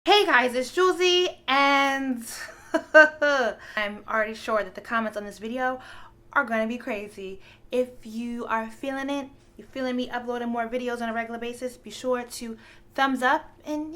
Hey guys, it's Jouelzy, and I'm already sure that the comments on this video are going to be crazy. If you are feeling it, you're feeling me uploading more videos on a regular basis, be sure to thumbs up and,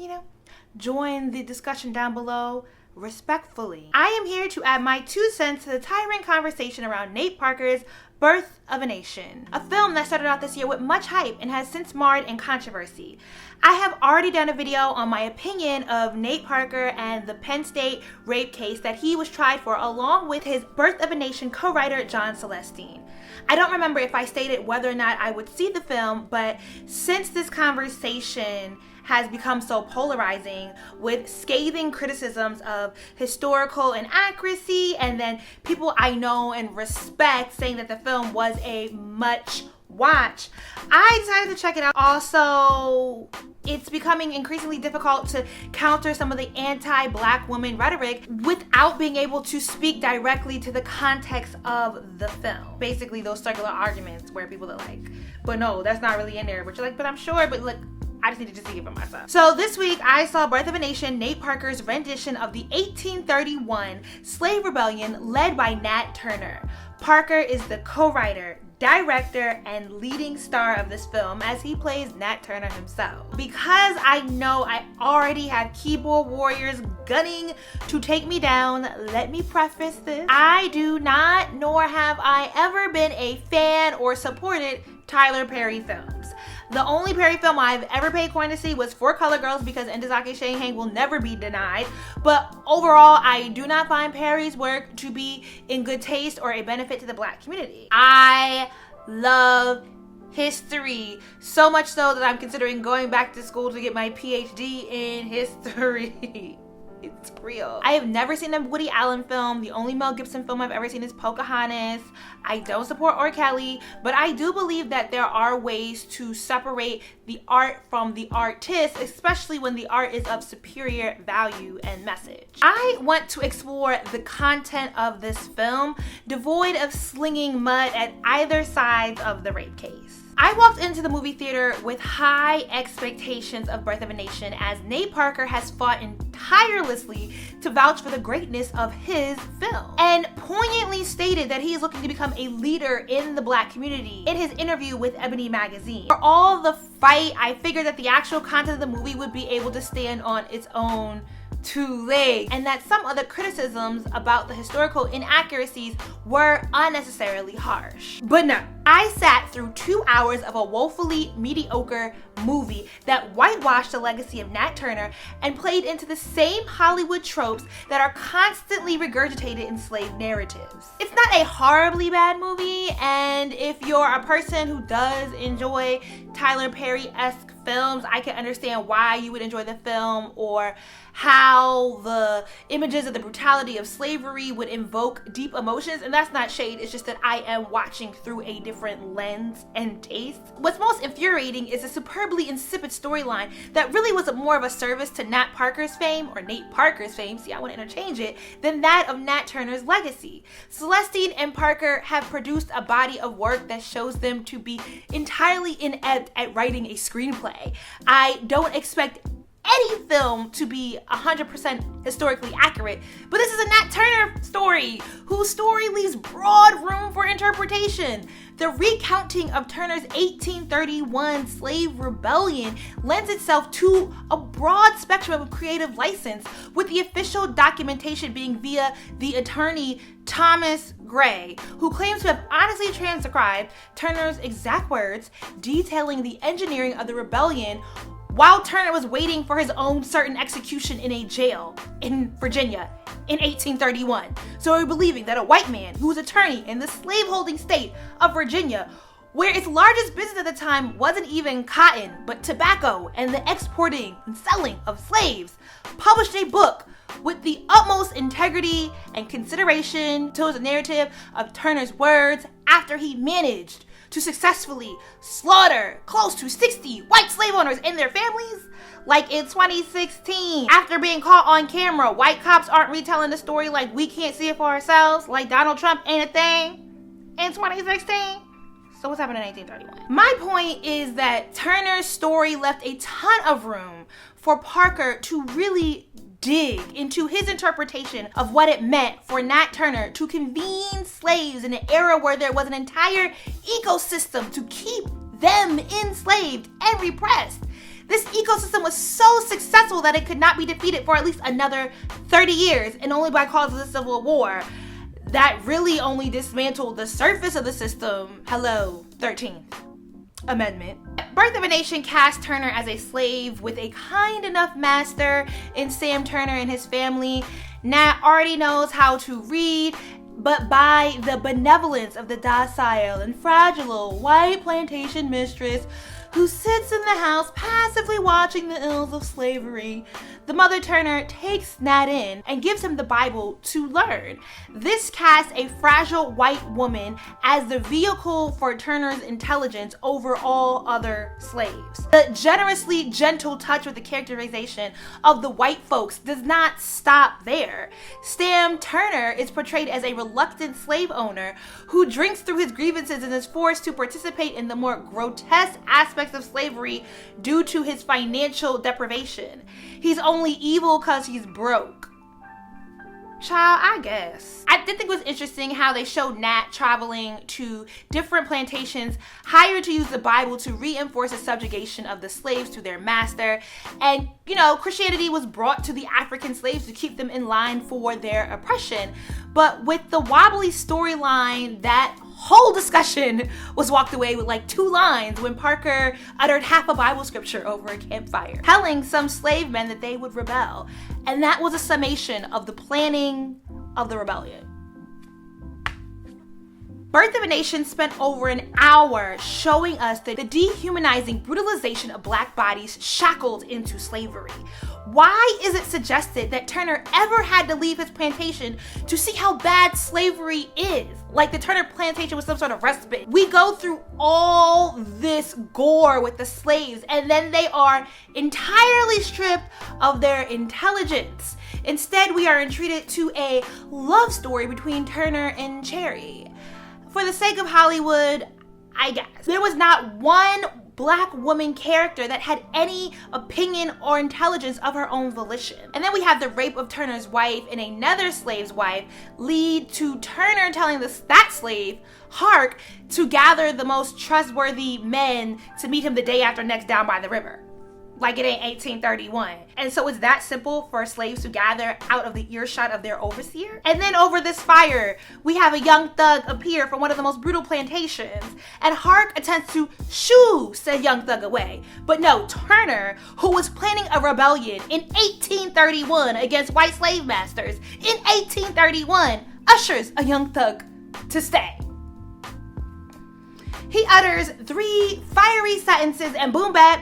join the discussion down below respectfully. I am here to add my 2 cents to the tyrant conversation around Nate Parker's Birth of a Nation, a film that started out this year with much hype and has since marred in controversy. I have already done a video on my opinion of Nate Parker and the Penn State rape case that he was tried for, along with his Birth of a Nation co-writer John Celestine. I don't remember if I stated whether or not I would see the film, but since this conversation has become so polarizing with scathing criticisms of historical inaccuracy and then people I know and respect saying that the film was a much watch, I decided to check it out. Also, it's becoming increasingly difficult to counter some of the anti-black woman rhetoric without being able to speak directly to the context of the film. Basically, those circular arguments where people are like, but no, that's not really in there. But you're like, but I'm sure, but look, I just needed to see it for myself. So this week, I saw Birth of a Nation, Nate Parker's rendition of the 1831 slave rebellion led by Nat Turner. Parker is the co-writer, director, and leading star of this film as he plays Nat Turner himself. Because I know I already have keyboard warriors gunning to take me down, let me preface this. I do not, nor have I ever been a fan or supported Tyler Perry films. The only Perry film I've ever paid coin to see was For Color Girls because Ndizake Shanghang will never be denied. But overall, I do not find Perry's work to be in good taste or a benefit to the black community. I love history, so much so that I'm considering going back to school to get my PhD in history. It's real. I have never seen a Woody Allen film. The only Mel Gibson film I've ever seen is Pocahontas. I don't support R. Kelly, but I do believe that there are ways to separate the art from the artist, especially when the art is of superior value and message. I want to explore the content of this film, devoid of slinging mud at either side of the rape case. I walked into the movie theater with high expectations of Birth of a Nation, as Nate Parker has fought tirelessly to vouch for the greatness of his film and poignantly stated that he is looking to become a leader in the black community in his interview with Ebony magazine. For all the fight, I figured that the actual content of the movie would be able to stand on its own 2 legs, and that some other criticisms about the historical inaccuracies were unnecessarily harsh. But no, I sat through 2 hours of a woefully mediocre movie that whitewashed the legacy of Nat Turner and played into the same Hollywood tropes that are constantly regurgitated in slave narratives. It's not a horribly bad movie, and if you're a person who does enjoy Tyler Perry-esque films, I can understand why you would enjoy the film, or how the images of the brutality of slavery would invoke deep emotions. And that's not shade, it's just that I am watching through a different lens and taste. What's most infuriating is a superbly insipid storyline that really was more of a service to Nat Parker's fame, or Nate Parker's fame, see I want to interchange it, than that of Nat Turner's legacy. Celestine and Parker have produced a body of work that shows them to be entirely inept at writing a screenplay. I don't expect any film to be 100% historically accurate, but this is a Nat Turner story, whose story leaves broad room for interpretation. The recounting of Turner's 1831 slave rebellion lends itself to a broad spectrum of creative license, with the official documentation being via the attorney Thomas Gray, who claims to have honestly transcribed Turner's exact words, detailing the engineering of the rebellion while Turner was waiting for his own certain execution in a jail in Virginia in 1831. So we're believing that a white man who was attorney in the slaveholding state of Virginia, where its largest business at the time wasn't even cotton, but tobacco and the exporting and selling of slaves, published a book with the utmost integrity and consideration towards the narrative of Turner's words after he managed to successfully slaughter close to 60 white slave owners and their families. Like in 2016, after being caught on camera, white cops aren't retelling the story like we can't see it for ourselves, like Donald Trump ain't a thing in 2016. So what's happened in 1831? My point is that Turner's story left a ton of room for Parker to really dig into his interpretation of what it meant for Nat Turner to convene slaves in an era where there was an entire ecosystem to keep them enslaved and repressed. This ecosystem was so successful that it could not be defeated for at least another 30 years, and only by cause of the Civil War. That really only dismantled the surface of the system. Hello, 13th Amendment. Birth of a Nation cast Turner as a slave with a kind enough master in Sam Turner and his family. Nat already knows how to read, but by the benevolence of the docile and fragile white plantation mistress who sits in the house passively watching the ills of slavery, the mother Turner takes Nat in and gives him the Bible to learn. This casts a fragile white woman as the vehicle for Turner's intelligence over all other slaves. The generously gentle touch with the characterization of the white folks does not stop there. Sam Turner is portrayed as a reluctant slave owner who drinks through his grievances and is forced to participate in the more grotesque aspects of slavery due to his financial deprivation. He's only evil because he's broke. Child, I guess. I did think it was interesting how they showed Nat traveling to different plantations, hired to use the Bible to reinforce the subjugation of the slaves to their master. And, you know, Christianity was brought to the African slaves to keep them in line for their oppression. But with the wobbly storyline, that whole discussion was walked away with like 2 lines when Parker uttered half a Bible scripture over a campfire, telling some slave men that they would rebel. And that was a summation of the planning of the rebellion. Birth of a Nation spent over an hour showing us the dehumanizing brutalization of black bodies shackled into slavery. Why is it suggested that Turner ever had to leave his plantation to see how bad slavery is? Like the Turner plantation was some sort of respite. We go through all this gore with the slaves, and then they are entirely stripped of their intelligence. Instead, we are entreated to a love story between Turner and Cherry. For the sake of Hollywood, I guess. There was not one black woman character that had any opinion or intelligence of her own volition. And then we have the rape of Turner's wife and another slave's wife lead to Turner telling that slave, Hark, to gather the most trustworthy men to meet him the day after next down by the river. Like it ain't 1831. And so it's that simple for slaves to gather out of the earshot of their overseer? And then over this fire, we have a young thug appear from one of the most brutal plantations. And Hark attempts to shoo said young thug away. But no, Turner, who was planning a rebellion in 1831 against white slave masters, in 1831, ushers a young thug to stay. He utters 3 fiery sentences and boom bap,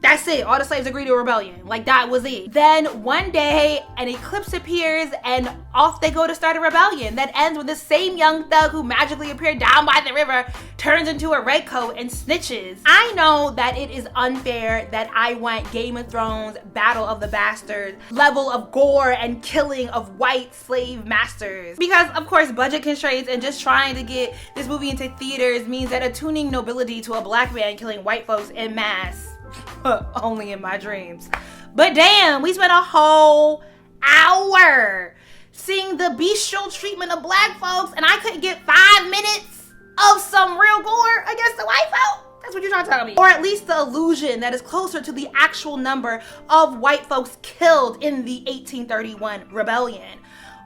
that's it. All the slaves agree to a rebellion. Like, that was it. Then one day, an eclipse appears and off they go to start a rebellion that ends with the same young thug who magically appeared down by the river turns into a redcoat and snitches. I know that it is unfair that I want Game of Thrones, Battle of the Bastards, level of gore and killing of white slave masters. Because, of course, budget constraints and just trying to get this movie into theaters means that attuning nobility to a black man killing white folks en masse. Only in my dreams. But damn, we spent a whole hour seeing the bestial treatment of black folks, and I couldn't get 5 minutes of some real gore against the white folk? That's what you're trying to tell me. Or at least the illusion that is closer to the actual number of white folks killed in the 1831 rebellion.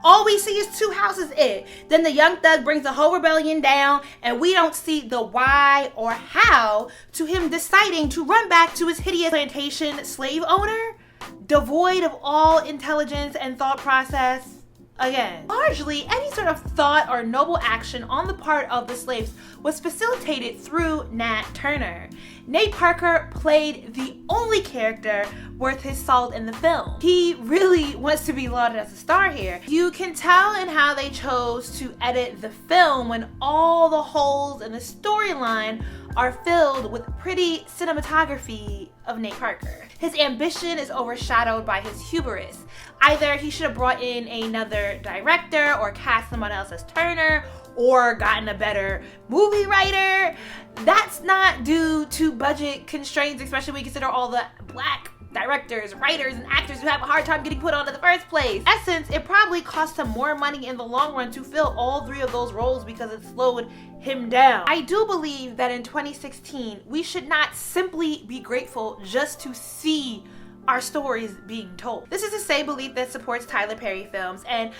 All we see is 2 houses in. Then the young thug brings the whole rebellion down, and we don't see the why or how to him deciding to run back to his hideous plantation slave owner, devoid of all intelligence and thought process. Again, largely, any sort of thought or noble action on the part of the slaves was facilitated through Nat Turner. Nate Parker played the only character worth his salt in the film. He really wants to be lauded as a star here. You can tell in how they chose to edit the film when all the holes in the storyline are filled with pretty cinematography of Nate Parker. His ambition is overshadowed by his hubris. Either he should have brought in another director or cast someone else as Turner or gotten a better movie writer. That's not due to budget constraints, especially when you consider all the black directors, writers, and actors who have a hard time getting put on in the first place. In essence, it probably cost him more money in the long run to fill all 3 of those roles because it slowed him down. I do believe that in 2016, we should not simply be grateful just to see our stories being told. This is the same belief that supports Tyler Perry films, and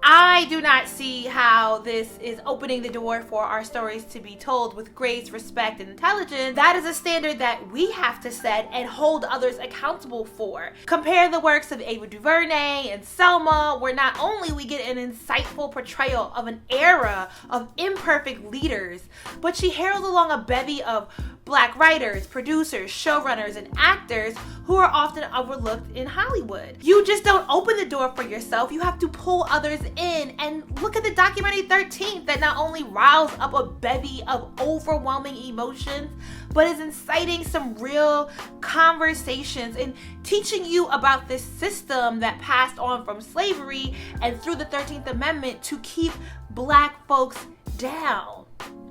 I do not see how this is opening the door for our stories to be told with grace, respect, and intelligence. That is a standard that we have to set and hold others accountable for. Compare the works of Ava DuVernay and Selma, where not only we get an insightful portrayal of an era of imperfect leaders, but she heralds along a bevy of Black writers, producers, showrunners, and actors who are often overlooked in Hollywood. You just don't open the door for yourself, you have to pull others in. And look at the documentary 13th that not only riles up a bevy of overwhelming emotions, but is inciting some real conversations and teaching you about this system that passed on from slavery and through the 13th Amendment to keep Black folks down.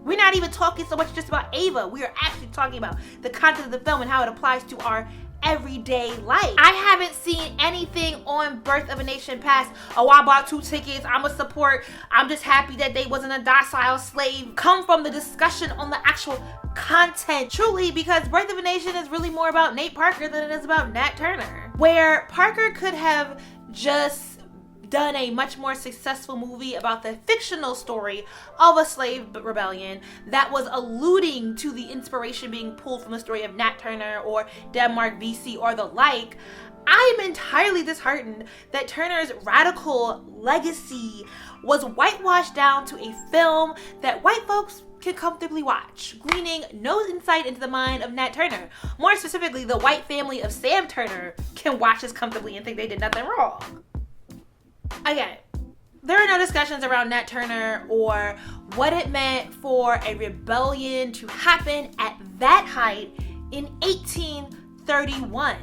We're not even talking so much just about Ava. We are actually talking about the content of the film and how it applies to our everyday life. I haven't seen anything on Birth of a Nation past, oh, I bought 2 tickets, I'm a support, I'm just happy that they wasn't a docile slave, come from the discussion on the actual content. Truly, because Birth of a Nation is really more about Nate Parker than it is about Nat Turner. Where Parker could have just done a much more successful movie about the fictional story of a slave rebellion that was alluding to the inspiration being pulled from the story of Nat Turner or Denmark, BC, or the like, I am entirely disheartened that Turner's radical legacy was whitewashed down to a film that white folks can comfortably watch, gleaning no insight into the mind of Nat Turner. More specifically, the white family of Sam Turner can watch this comfortably and think they did nothing wrong. Again, there are no discussions around Nat Turner or what it meant for a rebellion to happen at that height in 1831.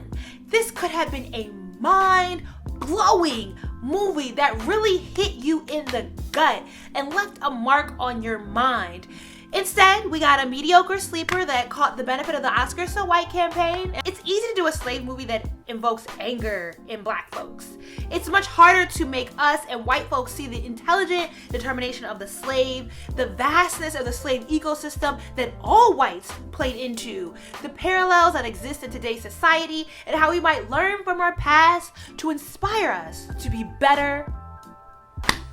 This could have been a mind-blowing movie that really hit you in the gut and left a mark on your mind. Instead, we got a mediocre sleeper that caught the benefit of the Oscars So White campaign. It's easy to do a slave movie that invokes anger in Black folks. It's much harder to make us and white folks see the intelligent determination of the slave, the vastness of the slave ecosystem that all whites played into, the parallels that exist in today's society, and how we might learn from our past to inspire us to be better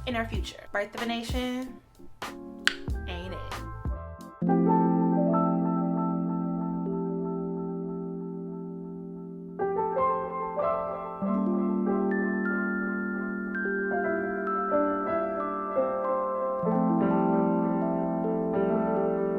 in our future. Birth of a Nation